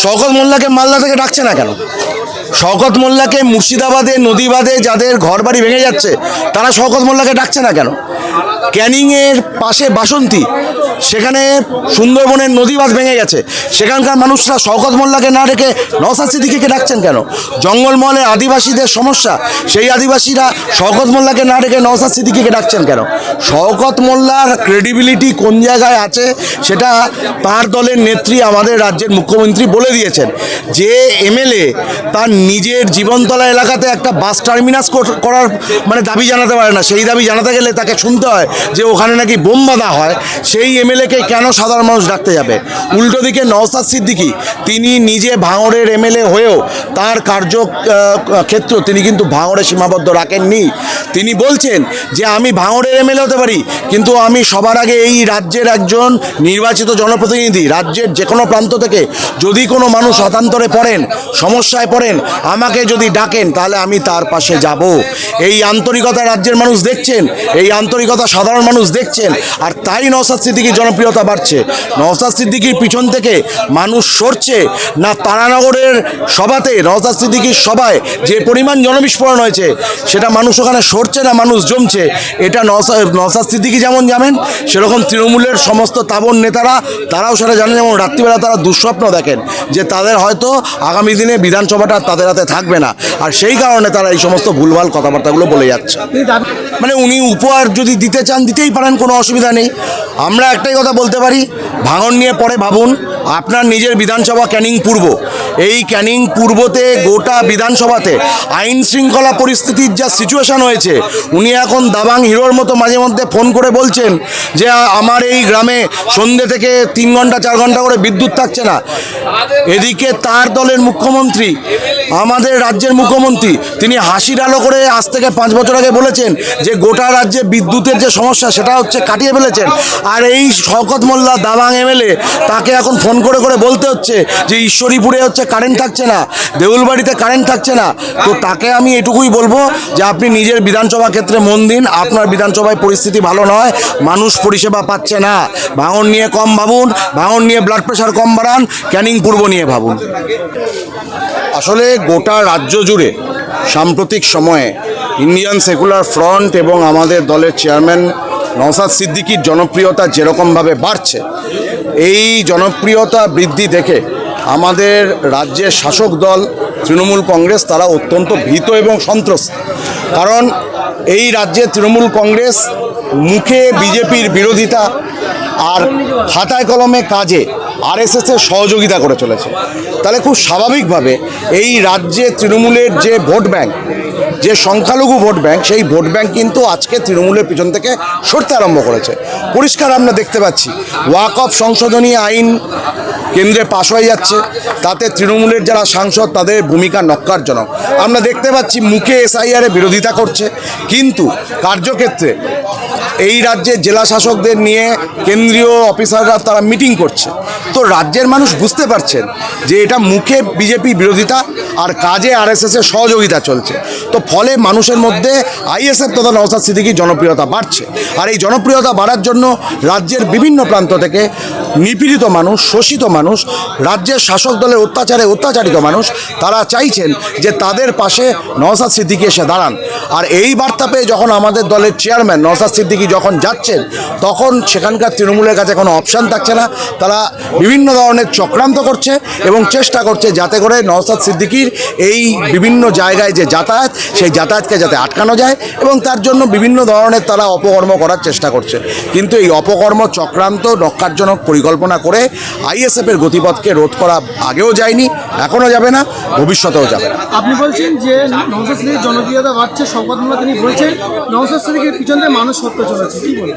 শওকত মোল্লাকে মালদা থেকে ডাকছে না কেন? শওকত মোল্লাকে মুর্শিদাবাদে নদীবাদে যাদের ঘর বাড়ি ভেঙে যাচ্ছে তারা শওকত মোল্লাকে ডাকছে না কেন? ক্যানিংয়ের পাশে বাসন্তী, সেখানে সুন্দরবনের নদীবাঁধ ভেঙে গেছে, সেখানকার মানুষরা শওকত মোল্লাকে না ডেকে নওশাদ সিদ্দিকীকে ডাকছেন কেন? জঙ্গলমহলে আদিবাসীদের সমস্যা, সেই আদিবাসীরা শওকত মোল্লাকে না ডেকে নওশাদ সিদ্দিকীকে ডাকছেন কেন? শওকত মোল্লার ক্রেডিবিলিটি কোন জায়গায় আছে সেটা তার দলের নেত্রী আমাদের রাজ্যের মুখ্যমন্ত্রী বলে দিয়েছেন যে এমএলএ তার নিজের জীবনতলা এলাকাতে একটা বাস টার্মিনাস করার মানে দাবি জানাতে পারে না। সেই দাবি জানাতে গেলে তাকে শুনতে হয় যে ওখানে নাকি বোম বাঁধা হয়। সেই এমএলএকে কেন সাধারণ মানুষ ডাকতে যাবে? উল্টো দিকে নওশাদ সিদ্দিকী তিনি নিজে ভাঙড়ের এমএলএ হয়েও তার কার্যক্ষেত্র তিনি কিন্তু ভাঙড়ে সীমাবদ্ধ রাখেননি। তিনি বলছেন যে আমি ভাঙড়ের এমএলএ হতে পারি, কিন্তু আমি সবার আগে এই রাজ্যের একজন নির্বাচিত জনপ্রতিনিধি। রাজ্যের যে কোনো প্রান্ত থেকে যদি কোনো মানুষ হতান্তরে পড়েন, সমস্যায় পড়েন, আমাকে যদি ডাকেন তাহলে আমি তার পাশে যাব। এই আন্তরিকতা রাজ্যের মানুষ দেখছেন, এই আন্তরিকতা সাধারণ মানুষ দেখছেন, আর তাই নওশাদ সিদ্দিকীর জনপ্রিয়তা বাড়ছে। নওশাদ সিদ্দিকীর পিছন থেকে মানুষ সরছে না? তারানগরের সভাতে নওশাদ সিদ্দিকীর সভায় যে পরিমাণ জনবিস্ফোরণ হয়েছে সেটা মানুষ ওখানে সরছে না মানুষ জমছে? এটা নওশাদ সিদ্দিকী যেমন জানেন, সেরকম তৃণমূলের সমস্ত তাবর নেতারা তারাও সেটা জানেন। যেমন রাত্রিবেলা তারা দুঃস্বপ্ন দেখেন যে তাদের হয়তো আগামী দিনে বিধানসভাটা তাদের হাতে থাকবে না, আর সেই কারণে তারা এই সমস্ত ভুলভাল কথাবার্তাগুলো বলে যাচ্ছে। মানে উনি উপহার যদি দিতে চান দিতেই পারেন, কোনো অসুবিধা নেই। আমরা একটাই কথা বলতে পারি, ভাঙন নিয়ে পরে ভাবুন। আপনার নিজের বিধানসভা ক্যানিং পূর্ব, এই ক্যানিং পূর্বতে গোটা বিধানসভাতে আইন শৃঙ্খলা পরিস্থিতির যা সিচুয়েশান হয়েছে, উনি এখন দাবাং হিরোর মতো মাঝে মধ্যে ফোন করে বলছেন যে আমার এই গ্রামে সন্ধ্যে থেকে 3 ঘন্টা 4 ঘন্টা করে বিদ্যুৎ থাকছে না। এদিকে তার দলের মুখ্যমন্ত্রী, আমাদের রাজ্যের মুখ্যমন্ত্রী, তিনি হাসির আলো করে আজ থেকে 5 বছর আগে বলেছেন যে গোটা রাজ্যে বিদ্যুতের যে সমস্যা সেটা হচ্ছে কাটিয়ে ফেলেছেন। আর এই শওকত মোল্লা দাবাং এমএলএ তাকে এখন ফোন করে করে বলতে হচ্ছে যে ঈশ্বরীপুরে হচ্ছে কারেন্ট থাকছে না, দেউলবাড়িতে কারেন্ট থাকছে না। তো তাকে আমি এটুকুই বলবো যে আপনি নিজের বিধানসভা ক্ষেত্রে মন দিন। আপনার বিধানসভায় পরিস্থিতি ভালো নয়, মানুষ পরিষেবা পাচ্ছে না। ভাঙন নিয়ে কম ভাবুন, ভাঙন নিয়ে ব্লাড প্রেশার কম বাড়ান, ক্যানিং পূর্ব নিয়ে ভাবুন। আসলে গোটা রাজ্য জুড়ে সাম্প্রতিক সময়ে ইন্ডিয়ান সেকুলার ফ্রন্ট এবং আমাদের দলের চেয়ারম্যান নওশাদ সিদ্দিকীর জনপ্রিয়তা যেরকমভাবে বাড়ছে, এই জনপ্রিয়তা বৃদ্ধি দেখে আমাদের রাজ্যের শাসক দল তৃণমূল কংগ্রেস তারা অত্যন্ত ভীত এবং সন্ত্রস্ত। কারণ এই রাজ্যে তৃণমূল কংগ্রেস মুখে বিজেপির বিরোধিতা আর খাতায় কলমে কাজে আরএসএসের সহযোগিতা করে চলেছে। তাহলে খুব স্বাভাবিকভাবে এই রাজ্যে তৃণমূলের যে ভোট ব্যাংক, যে সংখ্যালঘু ভোট ব্যাংক, সেই ভোট ব্যাংক কিন্তু আজকে তৃণমূলের পিছন থেকে সরতে আরম্ভ করেছে। পরিষ্কার আমরা দেখতে পাচ্ছি ওয়াকফ সংশোধনী আইন কেন্দ্রে পাশ হয়ে যাচ্ছে, তাতে তৃণমূলের যারা সাংসদ তাদের ভূমিকা নক্কারজনক। আমরা দেখতে পাচ্ছি মুখে এসআইআরে বিরোধিতা করছে, কিন্তু কার্যক্ষেত্রে এই রাজ্যের জেলা শাসকদের নিয়ে কেন্দ্রীয় অফিসাররা তারা মিটিং করছে। তো রাজ্যের মানুষ বুঝতে পারছেন যে এটা মুখে বিজেপি বিরোধিতা আর কাজে আরএসএসের সহযোগিতা চলছে। তো ফলে মানুষের মধ্যে আইএসএফ তথা নওশাদ সিদ্দিকীর জনপ্রিয়তা বাড়ছে। আর এই জনপ্রিয়তা বাড়ার জন্য রাজ্যের বিভিন্ন প্রান্ত থেকে নিপীড়িত মানুষ, শোষিত মানুষ, রাজ্যের শাসক দলের অত্যাচারে অত্যাচারিত মানুষ, তারা চাইছেন যে তাদের পাশে নওশাদ সিদ্দিকী এসে দাঁড়ান। আর এই বার্তা পেয়ে যখন আমাদের দলের চেয়ারম্যান নওশাদ সিদ্দিকী যখন যাচ্ছেন, তখন সেখানকার তৃণমূলের কাছে কোনো অপশান থাকছে না। তারা বিভিন্ন ধরনের চক্রান্ত করছে এবং চেষ্টা করছে যাতে করে নওশাদ সিদ্দিকীর এই বিভিন্ন জায়গায় যে যাতায়াত, সেই যাতায়াতকে যাতে আটকানো যায়, এবং তার জন্য বিভিন্ন ধরনের তারা অপকর্ম করার চেষ্টা করছে। কিন্তু এই অপকর্ম চক্রান্ত নক্কারজনক পরিকল্পনা করে আইএসএফের গতিপথকে রোধ করা আগেও যায়নি, এখনও যাবে না, ভবিষ্যতেও যাবে না। আপনি বলছেন যে নওশাদ সিদ্দিকীর জনপ্রিয়তা বাড়ছে, শওকত মোল্লা তিনি বলছেন নওশাদ সিদ্দিকীর পিছনে মানুষ সত্য চলেছে, কি বলবেন?